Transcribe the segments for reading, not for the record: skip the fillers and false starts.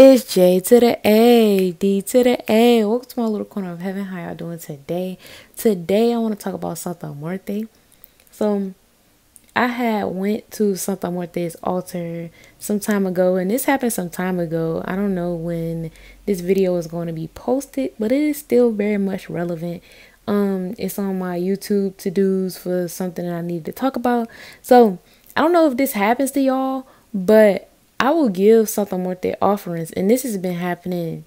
It's J to the A, D to the A. Welcome to my little corner of heaven. How y'all doing today? Today I want to talk about Santa Muerte. So I had went to Santa Muerte's altar some time ago, and this happened some time ago. I don't know when this video is going to be posted, but it is still very much relevant. It's on my YouTube to-dos for something that I need to talk about. So I don't know if this happens to y'all, but I will give Santa Muerte offerings, and this has been happening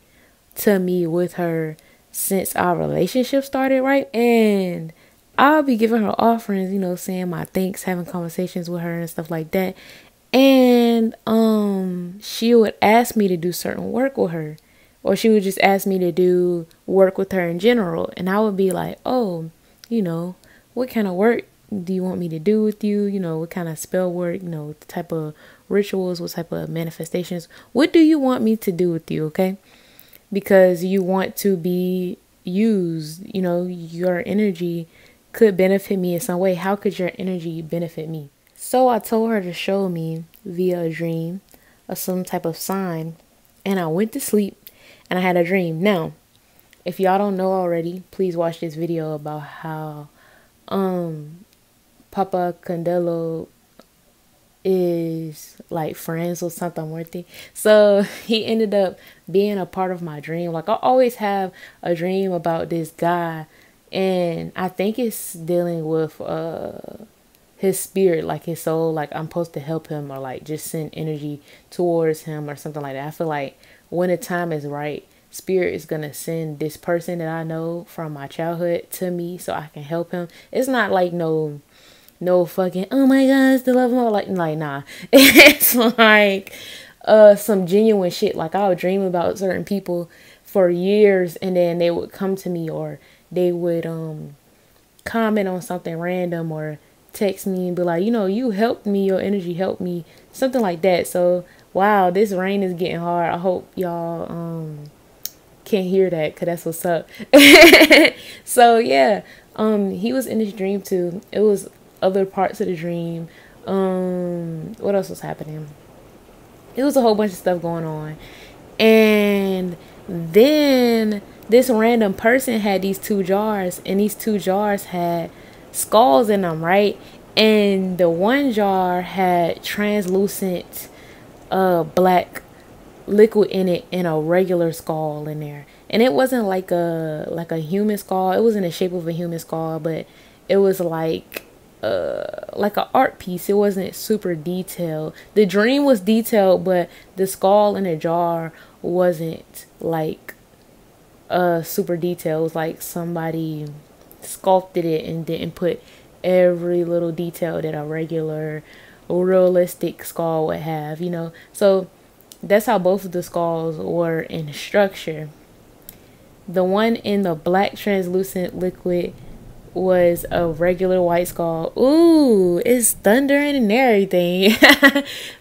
to me with her since our relationship started, right? And I'll be giving her offerings, saying my thanks, having conversations with her and stuff like that. And she would ask me to do certain work with her, or she would just ask me to do work with her in general, and I would be like, oh, what kind of work do you want me to do with you? What kind of spell work, the type of rituals, what type of manifestations, what do you want me to do with you? Okay, because you want to be used, your energy could benefit me in some way. How could your energy benefit me? So I told her to show me via a dream or some type of sign, and I went to sleep and I had a dream. Now, if y'all don't know already, please watch this video about how Papa Candelo is like friends with Santa Muerte. So he ended up being a part of my dream. Like, I always have a dream about this guy, and I think it's dealing with his spirit, like his soul, like I'm supposed to help him or like just send energy towards him or something like that. I feel like when the time is right, spirit is gonna send this person that I know from my childhood to me so I can help him. It's not like no fucking, oh my god, it's the love of my life. Like, nah. It's like some genuine shit. Like, I would dream about certain people for years, and then they would come to me, or they would comment on something random, or text me and be like, you helped me, your energy helped me, something like that. So wow, this rain is getting hard. I hope y'all can't hear that, because that's what's up. So yeah, he was in this dream too. It was other parts of the dream. What else was happening? It was a whole bunch of stuff going on. And then this random person had these two jars, and these two jars had skulls in them, right? And the one jar had translucent black liquid in it, and a regular skull in there. And it wasn't like a human skull. It was in the shape of a human skull, but it was like an art piece. It wasn't super detailed. The dream was detailed, but the skull in the jar wasn't like super detailed. It was like somebody sculpted it and didn't put every little detail that a regular realistic skull would have, so that's how both of the skulls were in structure. The one in the black translucent liquid was a regular white skull. Ooh, it's thundering and everything.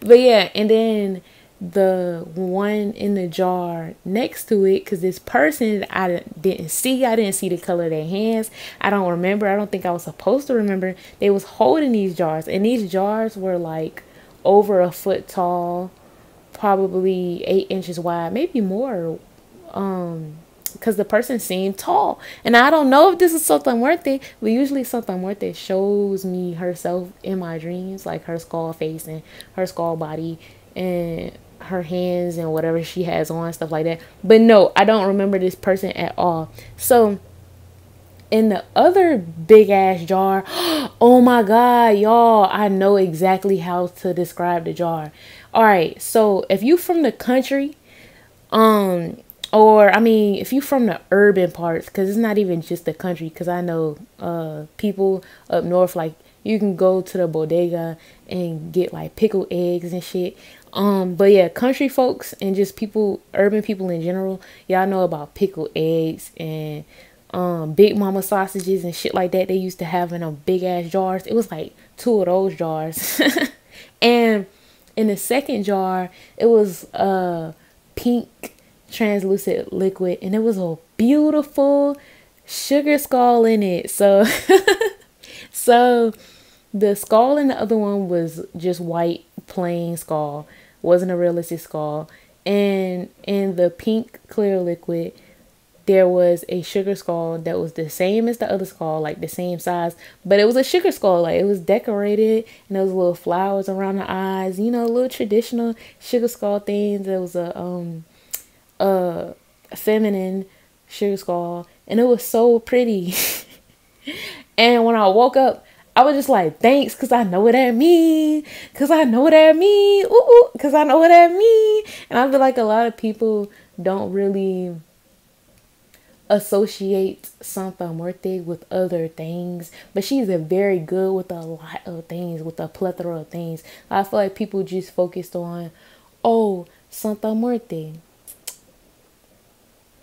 But yeah, and then the one in the jar next to it, because this person I didn't see the color of their hands. I don't remember. I don't think I was supposed to remember. They was holding these jars, and these jars were like over a foot tall, probably 8 inches wide, maybe more, because the person seemed tall. And I don't know if this is Santa Muerte, but usually Santa Muerte shows me herself in my dreams, like her skull face and her skull body and her hands and whatever she has on, stuff like that. But no, I don't remember this person at all. So in the other big ass jar, oh my god, y'all, I know exactly how to describe the jar. All right, so if you from the country, or if you from the urban parts, because it's not even just the country, because I know people up north, like you can go to the bodega and get like pickled eggs and shit. But yeah, country folks and just people, urban people in general, y'all know about pickled eggs and Big Mama sausages and shit like that. They used to have in them big ass jars. It was like 2 of those jars. And in the second jar, it was pink translucent liquid, and it was a beautiful sugar skull in it. So so the skull in the other one was just white plain skull, wasn't a realistic skull. And in the pink clear liquid, there was a sugar skull that was the same as the other skull, like the same size, but it was a sugar skull. Like, it was decorated, and there was little flowers around the eyes, you know, little traditional sugar skull things. There was a feminine sugar skull, and it was so pretty. And when I woke up, I was just like, thanks, because I know what that mean. Because I know what that mean. Ooh, because I know what that mean. And I feel like a lot of people don't really associate Santa Muerte with other things. But she's a very good with a lot of things, with a plethora of things. I feel like people just focused on, oh, Santa Muerte.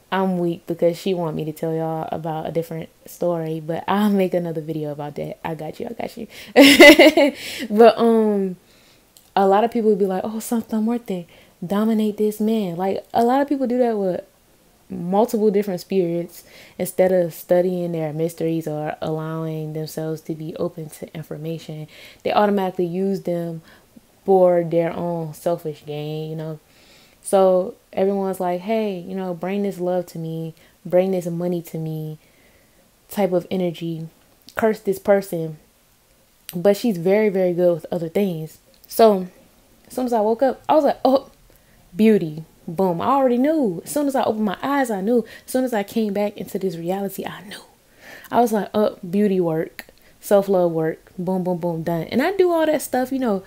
I'm weak because she want me to tell y'all about a different story, but I'll make another video about that. I got you. But a lot of people would be like, oh, Santa Muerte, dominate this man. Like, a lot of people do that with multiple different spirits instead of studying their mysteries or allowing themselves to be open to information. They automatically use them for their own selfish gain, you know. So everyone's like, hey, you know, bring this love to me, bring this money to me type of energy, curse this person. But she's very, very good with other things. So as soon as I woke up, I was like, oh, beauty. Boom. I already knew. As soon as I opened my eyes, I knew. As soon as I came back into this reality, I knew. I was like, oh, beauty work, self-love work, boom, boom, boom, done. And I do all that stuff, you know,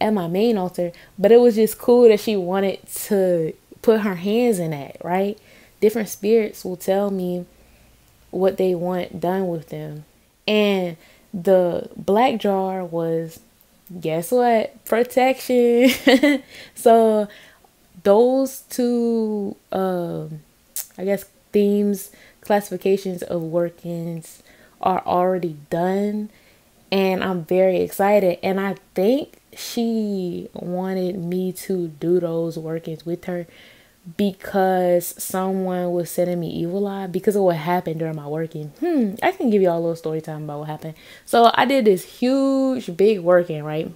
at my main altar, but it was just cool that she wanted to put her hands in that, right? Different spirits will tell me what they want done with them. And the black jar was, guess what? Protection. So those two, I guess, themes, classifications of workings are already done. And I'm very excited. And I think she wanted me to do those workings with her because someone was sending me evil eye because of what happened during my working. I can give y'all a little story time about what happened. So I did this huge, big working, right?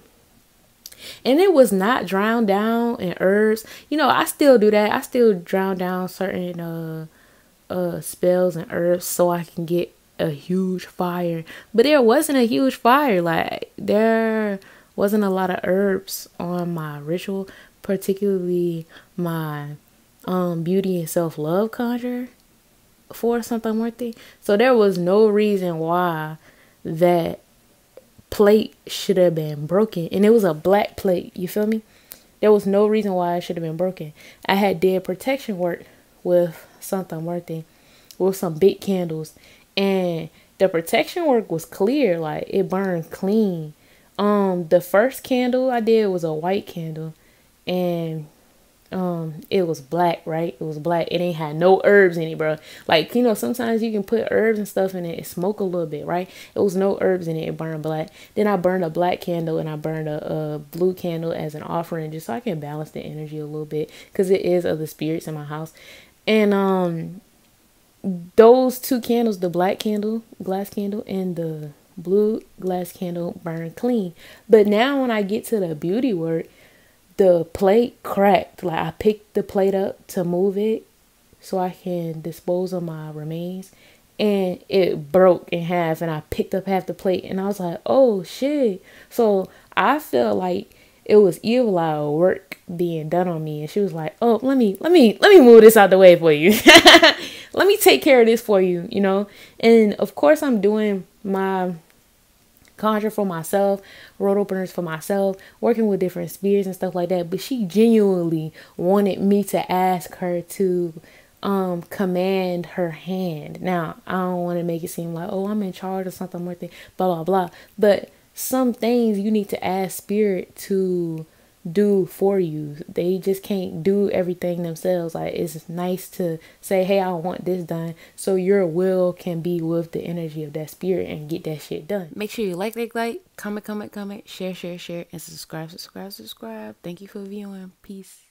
And it was not drowned down in herbs. You know, I still do that. I still drown down certain spells and herbs so I can get a huge fire. But there wasn't a huge fire. Like, there wasn't a lot of herbs on my ritual, particularly my beauty and self-love conjure for Santa Muerte. So there was no reason why that plate should have been broken. And it was a black plate, you feel me? There was no reason why it should have been broken. I had did protection work with Santa Muerte with some big candles, and the protection work was clear, like it burned clean. The first candle I did was a white candle, and it was black, right? It was black. It ain't had no herbs in it, bro. Like, you know, sometimes you can put herbs and stuff in it and smoke a little bit, right? It was no herbs in it. It burned black. Then I burned a black candle and I burned a blue candle as an offering, just so I can balance the energy a little bit, because it is other spirits in my house. And those two candles, the black candle, glass candle, and the blue glass candle, burned clean. But now when I get to the beauty work, the plate cracked. Like, I picked the plate up to move it so I can dispose of my remains, and it broke in half, and I picked up half the plate, and I was like, oh shit. So I felt like it was evil eye work being done on me, and she was like, oh, let me move this out the way for you. Let me take care of this for you, you know. And of course I'm doing my conjure for myself, road openers for myself, working with different spirits and stuff like that. But she genuinely wanted me to ask her to command her hand. Now, I don't want to make it seem like, oh, I'm in charge of something, more thing, blah blah blah. But some things you need to ask spirit to do for you. They just can't do everything themselves. Like, it's nice to say, hey, I want this done, so your will can be with the energy of that spirit and get that shit done. Make sure you like, comment, share, and subscribe. Thank you for viewing. Peace.